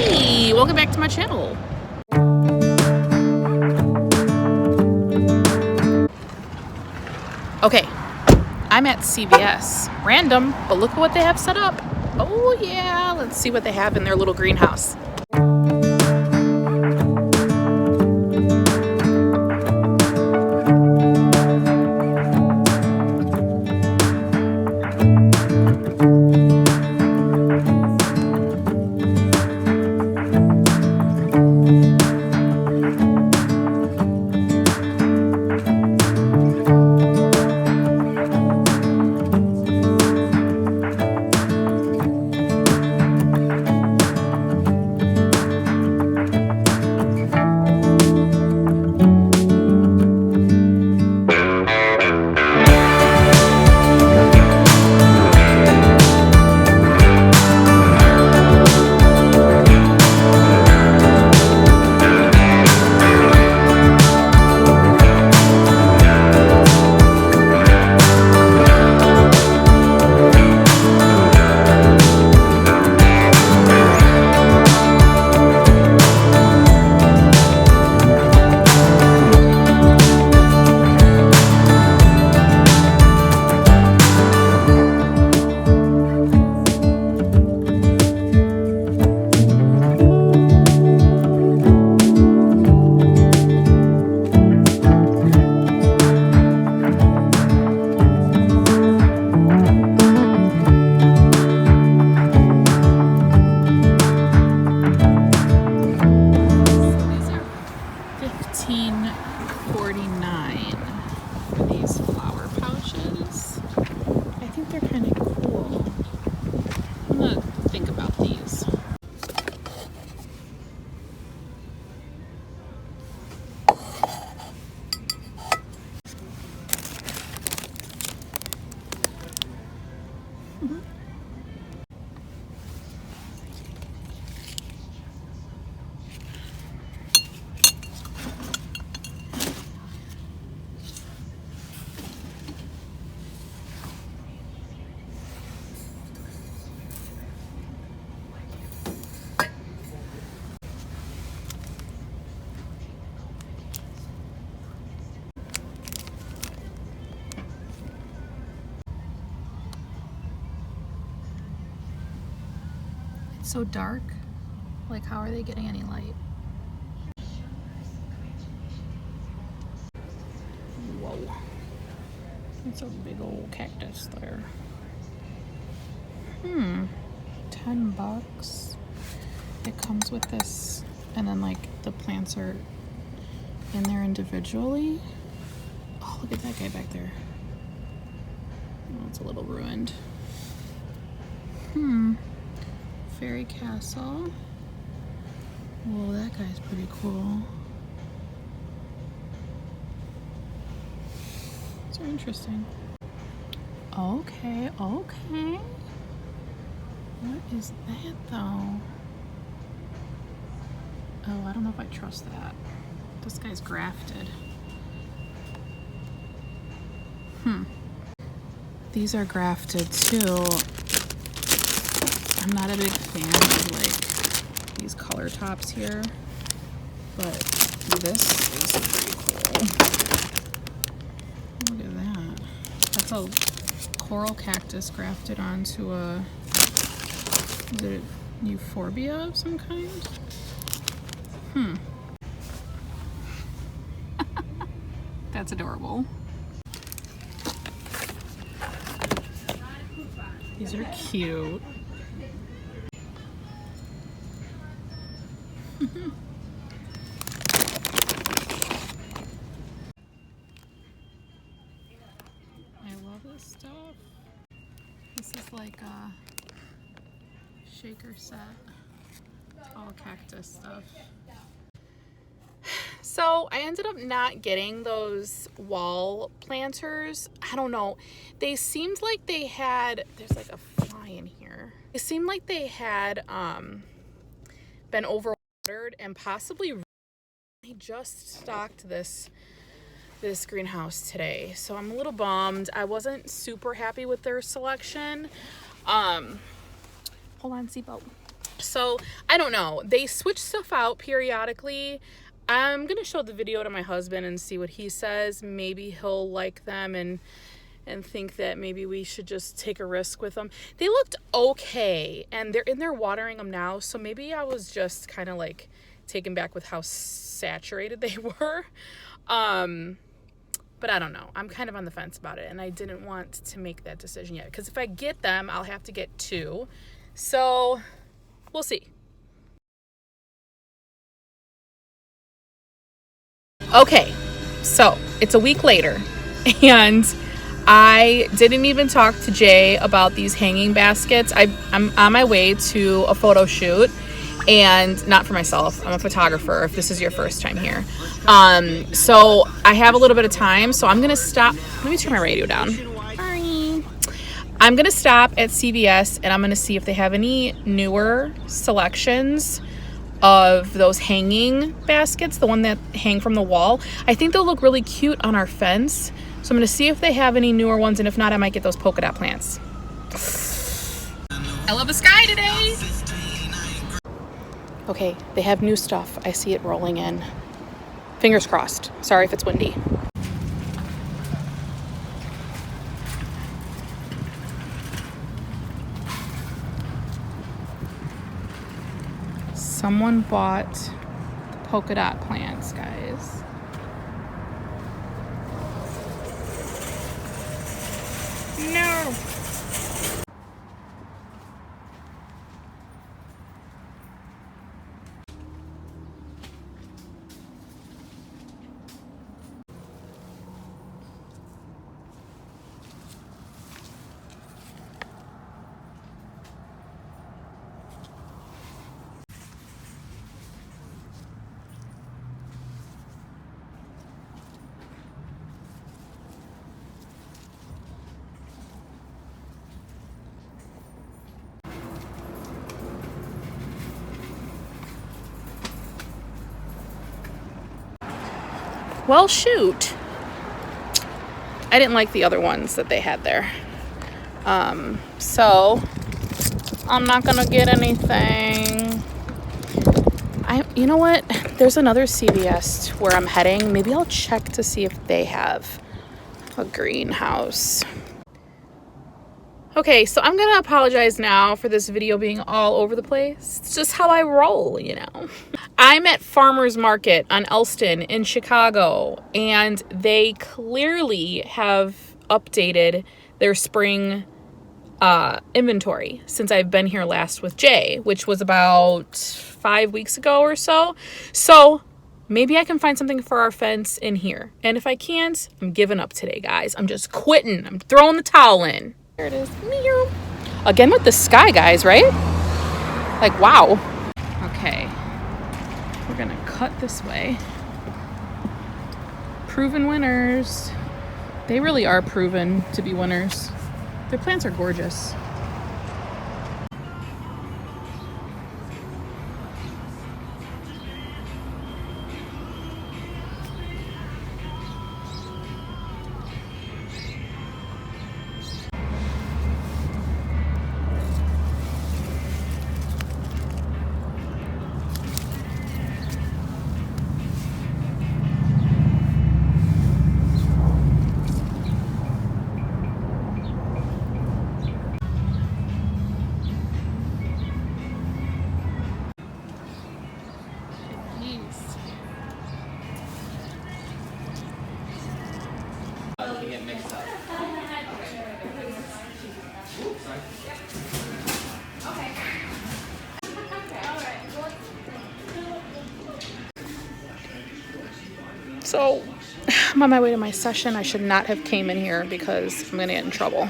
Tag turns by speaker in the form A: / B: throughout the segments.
A: Hey, welcome back to my channel. Okay, I'm at CVS. Random, but look at what they have set up. Oh yeah, let's see what they have in their little greenhouse. $15.49 for these flower pouches. I think they're kind of cool. I'm gonna think about these. So dark. Like, how are they getting any light? Whoa. That's a big old cactus there. 10 bucks. It comes with this, and then like the plants are in there individually. Oh, look at that guy back there. Oh, it's a little ruined. Fairy Castle. Whoa, that guy's pretty cool. So interesting. Okay. What is that though? Oh, I don't know if I trust that. This guy's grafted. These are grafted too. I'm not a big fan of like these color tops here, but this is pretty cool. Look at that. That's a coral cactus grafted onto a, is it a euphorbia of some kind? That's adorable. These are cute. I love this stuff. This is like a shaker set. All cactus stuff. So I ended up not getting those wall planters. I don't know. They seemed like they had, there's like a fly in here. It seemed like they had been overwatered and possibly they just stocked this greenhouse today. So I'm a little bummed. I wasn't super happy with their selection. Hold on, seatbelt. So I don't know. They switch stuff out periodically. I'm going to show the video to my husband and see what he says. Maybe he'll like them and think that maybe we should just take a risk with them. They looked okay, and they're in there watering them now, so maybe I was just kind of like taken back with how saturated they were. But I don't know. I'm kind of on the fence about it, and I didn't want to make that decision yet, because if I get them, I'll have to get 2. So we'll see. Okay, so it's a week later, and I didn't even talk to Jay about these hanging baskets. I'm on my way to a photo shoot, and not for myself. I'm a photographer, if this is your first time here. So I have a little bit of time, so I'm going to stop. Let me turn my radio down. Sorry. I'm going to stop at CVS, and I'm going to see if they have any newer selections of those hanging baskets, the one that hang from the wall. I think they'll look really cute on our fence. So I'm going to see if they have any newer ones, and if not, I might get those polka dot plants. I love the sky today. Okay, they have new stuff. I see it rolling in. Fingers crossed. Sorry if it's windy. Someone bought the polka dot plants, guys. No. Well, shoot. I didn't like the other ones that they had there. So I'm not gonna get anything. You know what? There's another CVS where I'm heading. Maybe I'll check to see if they have a greenhouse. Okay, so I'm gonna apologize now for this video being all over the place. It's just how I roll, you know. I'm at Farmer's Market on Elston in Chicago, and they clearly have updated their spring inventory since I've been here last with Jay, which was about 5 weeks ago or so. So maybe I can find something for our fence in here. And if I can't, I'm giving up today, guys. I'm just quitting. I'm throwing the towel in. There it is. Meow. Again with the sky, guys, right? Like, wow. Okay. We're gonna cut this way. Proven winners. They really are proven to be winners. Their plants are gorgeous. So I'm on my way to my session. I should not have came in here because I'm gonna get in trouble.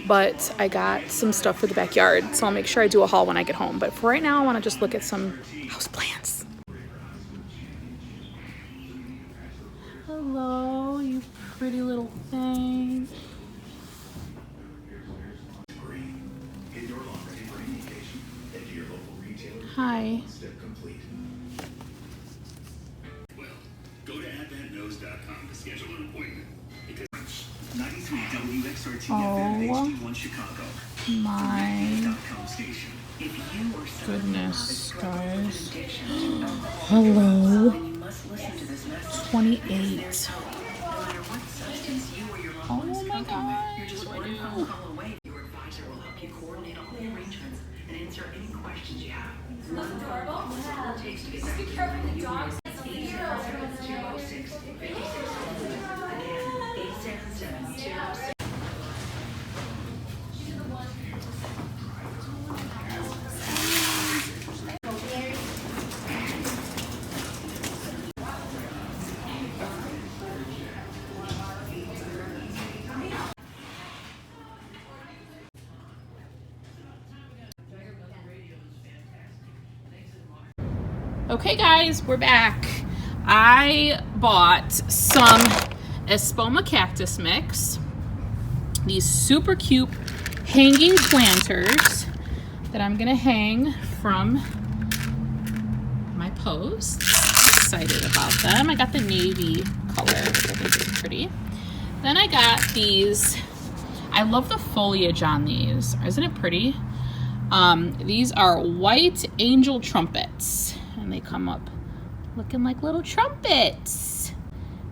A: But I got some stuff for the backyard, so I'll make sure I do a haul when I get home. But for right now, I wanna just look at some house plants. Hello, you pretty little thing. Hi.
B: Go to advantknows.com to schedule an appointment. Because 93 WXRT FM HD1 Chicago.
A: My goodness, guys. Hello. 28. Oh my gosh.
C: Your advisor will help you coordinate all the arrangements and answer any questions you have. It takes to get back to the dogs. 877-206-5600. Again, 877-206.
A: Okay guys, we're back. I bought some Espoma cactus mix. These super cute hanging planters that I'm gonna hang from my posts. Excited about them. I got the navy color, which I think is pretty. Then I got these. I love the foliage on these. Isn't it pretty? These are white angel trumpets. And they come up looking like little trumpets.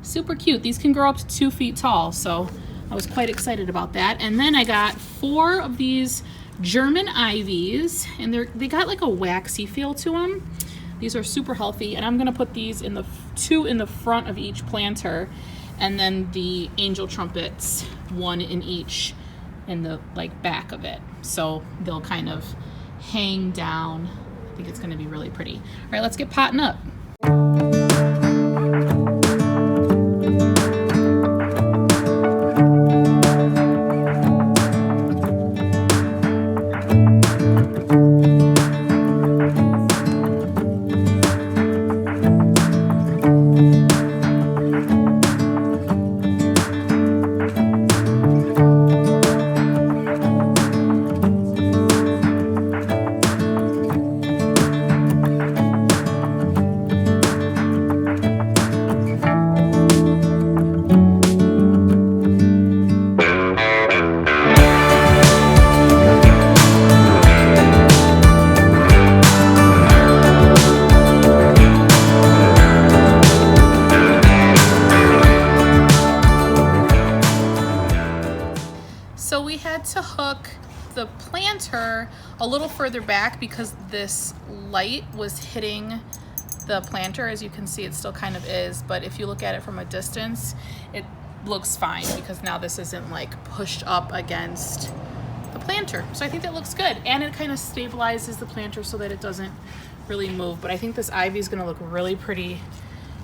A: Super cute. These can grow up to 2 feet tall, so I was quite excited about that. And then I got 4 of these German ivies, and they got like a waxy feel to them. These are super healthy, and I'm gonna put these in the 2 in the front of each planter, and then the angel trumpets, 1 in each in the like back of it. So they'll kind of hang down. I think it's going to be really pretty. All right, let's get potting up. So we had to hook the planter a little further back because this light was hitting the planter. As you can see, it still kind of is, but if you look at it from a distance, it looks fine because now this isn't like pushed up against the planter. So I think that looks good, and it kind of stabilizes the planter so that it doesn't really move. But I think this ivy is gonna look really pretty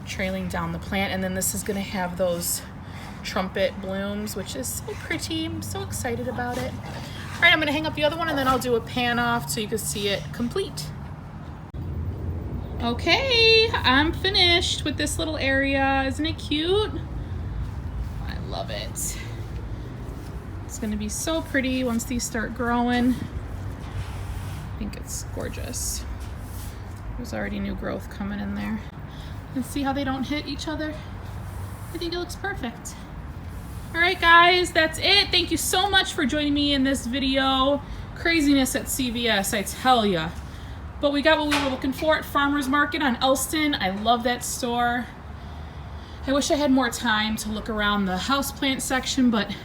A: trailing down the plant, and then this is gonna have those trumpet blooms, which is so pretty. I'm so excited about it. All right, I'm gonna hang up the other one, and then I'll do a pan off so you can see it complete. Okay, I'm finished with this little area. Isn't it cute? I love it. It's gonna be so pretty once these start growing. I think it's gorgeous. There's already new growth coming in there. And see how they don't hit each other? I think it looks perfect. All right, guys, that's it. Thank you so much for joining me in this video. Craziness at CVS, I tell ya. But we got what we were looking for at Farmer's Market on Elston. I love that store. I wish I had more time to look around the houseplant section, but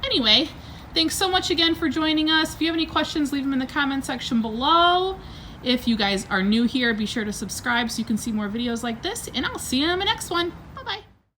A: anyway, thanks so much again for joining us. If you have any questions, leave them in the comment section below. If you guys are new here, be sure to subscribe so you can see more videos like this, and I'll see you in the next one.